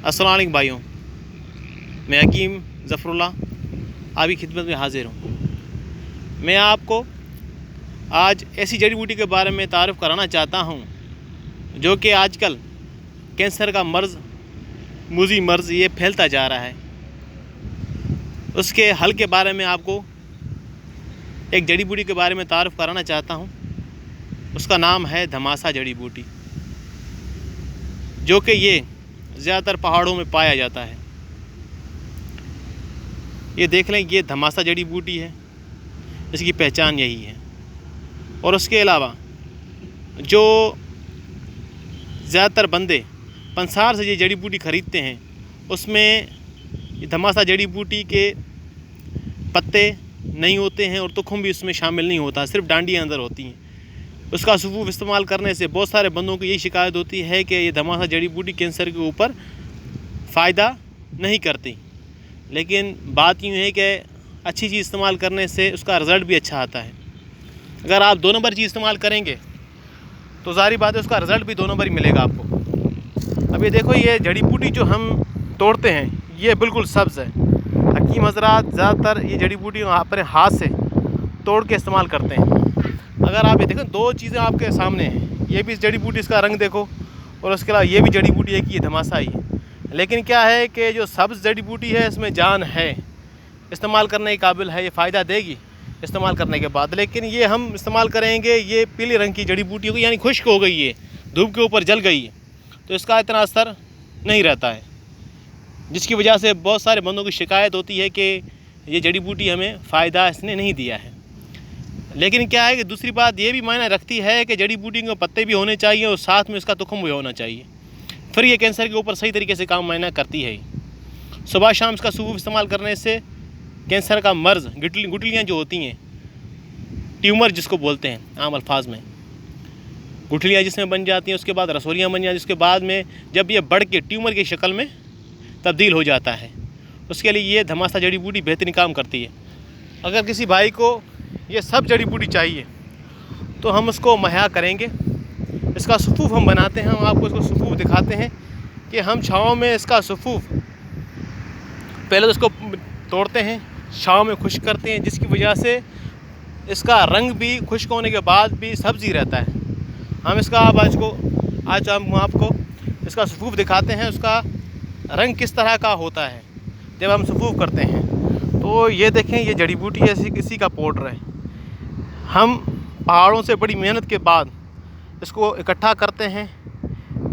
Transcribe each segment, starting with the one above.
अस्सलाम वालेकुम भाइयों, मैं हकीम ज़फ़रुल्लाह आपकी खिदमत में हाज़िर हूँ। मैं आपको आज ऐसी जड़ी बूटी के बारे में तारुफ़ कराना चाहता हूँ जो कि आजकल कैंसर का मर्ज़, मूज़ी मर्ज़ ये फैलता जा रहा है। उसके हल के बारे में आपको एक जड़ी बूटी के बारे में तारुफ़ कराना चाहता हूँ। उसका नाम है धमासा जड़ी बूटी, जो कि ये ज़्यादातर पहाड़ों में पाया जाता है। ये देख लें, ये धमासा जड़ी बूटी है, इसकी पहचान यही है। और उसके अलावा जो ज़्यादातर बंदे पंसार से ये जड़ी बूटी ख़रीदते हैं, उसमें ये धमासा जड़ी बूटी के पत्ते नहीं होते हैं और तुख़म भी उसमें शामिल नहीं होता, सिर्फ डांडियाँ अंदर होती हैं। उसका सूफ़ इस्तेमाल करने से बहुत सारे बंदों को यही शिकायत होती है कि ये धमासा जड़ी बूटी कैंसर के ऊपर फ़ायदा नहीं करती। लेकिन बात यूँ है कि अच्छी चीज़ इस्तेमाल करने से उसका रिज़ल्ट भी अच्छा आता है। अगर आप 2 नंबर चीज़ इस्तेमाल करेंगे तो ज़ाहिर बात है उसका रिज़ल्ट भी 2 नंबर ही मिलेगा आपको। अब ये देखो, ये जड़ी बूटी जो हम तोड़ते हैं ये बिल्कुल सब्ज़ है। हकीम हज़रात ज़्यादातर ये जड़ी बूटी अपने हाथ से तोड़ के इस्तेमाल करते हैं। अगर आप ये देखें, 2 चीज़ें आपके सामने हैं। ये भी इस जड़ी बूटी, इसका रंग देखो, और उसके अलावा ये भी जड़ी बूटी है कि ये धमासा ही है। लेकिन क्या है कि जो सब्ज़ जड़ी बूटी है इसमें जान है, इस्तेमाल करने के काबिल है, ये फ़ायदा देगी इस्तेमाल करने के बाद। लेकिन ये हम इस्तेमाल करेंगे, ये पीले रंग की जड़ी बूटी होगी, यानी खुश्क हो गई है, धूप के ऊपर जल गई है, तो इसका इतना असर नहीं रहता है, जिसकी वजह से बहुत सारे बंदों की शिकायत होती है कि ये जड़ी बूटी हमें फ़ायदा इसने नहीं दिया है। लेकिन क्या है कि दूसरी बात ये भी मायने रखती है कि जड़ी बूटी के पत्ते भी होने चाहिए और साथ में इसका तुख़म भी होना चाहिए, फिर ये कैंसर के ऊपर सही तरीके से काम मायना करती है। सुबह शाम इसका सूफ़ इस्तेमाल करने से कैंसर का मर्ज़, गुठलियाँ जो होती हैं, ट्यूमर जिसको बोलते हैं आम अल्फाज में, गुठलियाँ जिसमें बन जाती हैं, उसके बाद रसोलियाँ बन जाती हैं, उसके बाद में जब ये बढ़ के ट्यूमर की शक्ल में तब्दील हो जाता है, उसके लिए ये धमासा जड़ी बूटी बेहतरीन काम करती है। अगर किसी भाई को ये सब जड़ी बूटी चाहिए तो हम उसको मुहैया करेंगे। इसका सुफ़ूफ़ हम बनाते हैं, हम आपको इसको सुफ़ूफ़ दिखाते हैं कि हम छाँव में इसका सुफ़ूफ़ पहले तो इसको तोड़ते हैं, छाँव में खुश्क करते हैं, जिसकी वजह से इसका रंग भी खुश्क होने के बाद भी सब्ज़ी रहता है। हम इसका आज हम आपको इसका सुफ़ूफ़ दिखाते हैं, उसका रंग किस तरह का होता है जब हम सुफ़ूफ़ करते हैं। तो ये देखें, ये जड़ी बूटी ऐसी किसी का पाउडर है। हम पहाड़ों से बड़ी मेहनत के बाद इसको इकट्ठा करते हैं।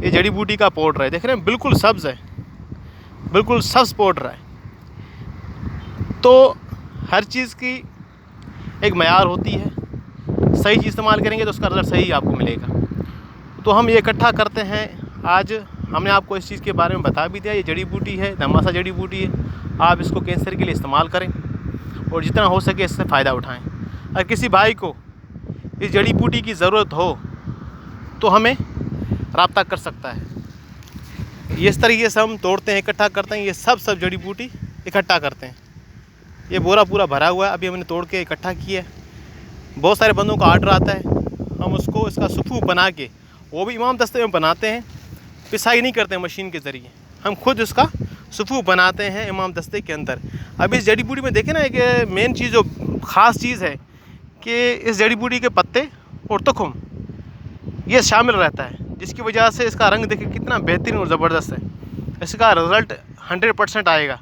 ये जड़ी बूटी का पाउडर है, देख रहे हैं, बिल्कुल सब्ज़ है, बिल्कुल सब्ज़ पाउडर है। तो हर चीज़ की एक मयार होती है, सही चीज़ इस्तेमाल करेंगे तो उसका रिज़ल्ट सही आपको मिलेगा। तो हम ये इकट्ठा करते हैं। आज हमने आपको इस चीज़ के बारे में बता भी दिया। ये जड़ी बूटी है, धमासा जड़ी बूटी है। आप इसको कैंसर के लिए इस्तेमाल करें और जितना हो सके इससे फ़ायदा उठाएं। अगर किसी भाई को इस जड़ी बूटी की ज़रूरत हो तो हमें रब्ता कर सकता है। इस तरीके से हम तोड़ते हैं, इकट्ठा करते हैं, ये सब जड़ी बूटी इकट्ठा करते हैं। ये बोरा पूरा भरा हुआ है, अभी हमने तोड़ के इकट्ठा किया है। बहुत सारे बंदों का आर्डर आता है, हम उसको इसका सुफ़ूफ़ बना के, वो भी इमाम दस्ते में बनाते हैं, पिसाई नहीं करते हैं मशीन के ज़रिए, हम खुद इसका सुफ़ूफ़ बनाते हैं इमाम दस्ते के अंदर। अब इस जड़ी बूटी में देखें ना, एक मेन चीज़ जो ख़ास चीज़ है कि इस जड़ी बूटी के पत्ते और तुख़म ये शामिल रहता है, जिसकी वजह से इसका रंग देखिए कितना बेहतरीन और ज़बरदस्त है। इसका रिज़ल्ट 100% आएगा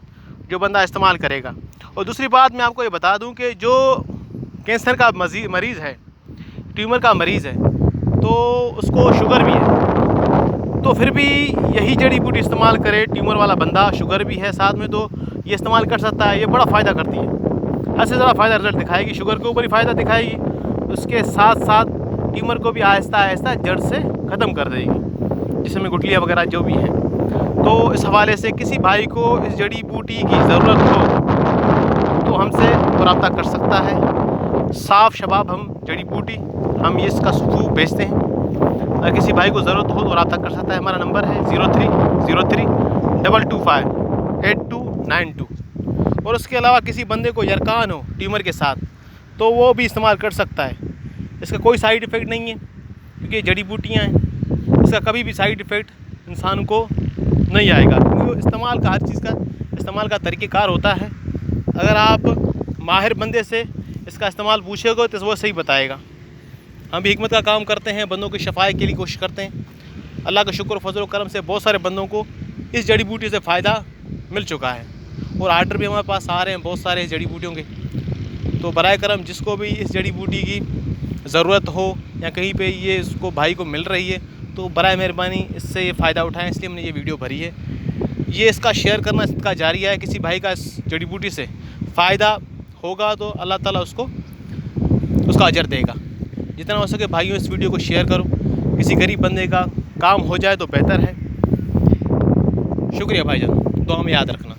जो बंदा इस्तेमाल करेगा। और दूसरी बात मैं आपको ये बता दूं कि जो कैंसर का मरीज़ है, ट्यूमर का मरीज़ है, तो उसको शुगर भी है, तो फिर भी यही जड़ी बूटी इस्तेमाल करे। ट्यूमर वाला बंदा, शुगर भी है साथ में, तो ये इस्तेमाल कर सकता है। ये बड़ा फ़ायदा करती है, हद से ज़्यादा फ़ायदा रिज़ल्ट दिखाएगी, शुगर के ऊपर ही फ़ायदा दिखाएगी, उसके साथ साथ ट्यूमर को भी आहिस्ता आहिस्ता जड़ से ख़त्म कर देगी, जिसमें गुठलियाँ वगैरह जो भी हैं। तो इस हवाले से किसी भाई को इस जड़ी बूटी की ज़रूरत हो तो हमसे रब्ता कर सकता है। साफ़ शबाब हम जड़ी बूटी, हम ये इसका सुफ़ूफ़ बेचते हैं। अगर किसी भाई को ज़रूरत हो तो रब्ता कर सकता है। हमारा नंबर है 0303225892। और उसके अलावा किसी बंदे को यरकान हो ट्यूमर के साथ तो वो भी इस्तेमाल कर सकता है। इसका कोई साइड इफ़ेक्ट नहीं है, क्योंकि ये जड़ी बूटियाँ हैं, इसका कभी भी साइड इफ़ेक्ट इंसान को नहीं आएगा, क्योंकि वो इस्तेमाल का हर चीज़ का इस्तेमाल का तरीक़ेकार होता है। अगर आप माहिर बंदे से इसका इस्तेमाल पूछोगे तो वो सही बताएगा। हम भी हिकमत का काम करते हैं, बंदों की शफाई के लिए कोशिश करते हैं। अल्लाह का शुक्र फजल करम से बहुत सारे बंदों को इस जड़ी बूटी से फ़ायदा मिल चुका है और आर्डर भी हमारे पास आ रहे हैं बहुत सारे जड़ी बूटियों के। तो बराए करम जिसको भी इस जड़ी बूटी की ज़रूरत हो या कहीं पे ये इसको भाई को मिल रही है तो बराए मेहरबानी इससे ये फ़ायदा उठाएं, इसलिए हमने ये वीडियो भरी है। ये इसका शेयर करना इसका जारिया है। किसी भाई का इस जड़ी बूटी से फ़ायदा होगा तो अल्लाह ताला उसको उसका अजर देगा। जितना हो सके भाइयों इस वीडियो को शेयर करो, किसी गरीब बंदे का काम हो जाए तो बेहतर है। शुक्रिया भाईजान, दुआ में याद रखना।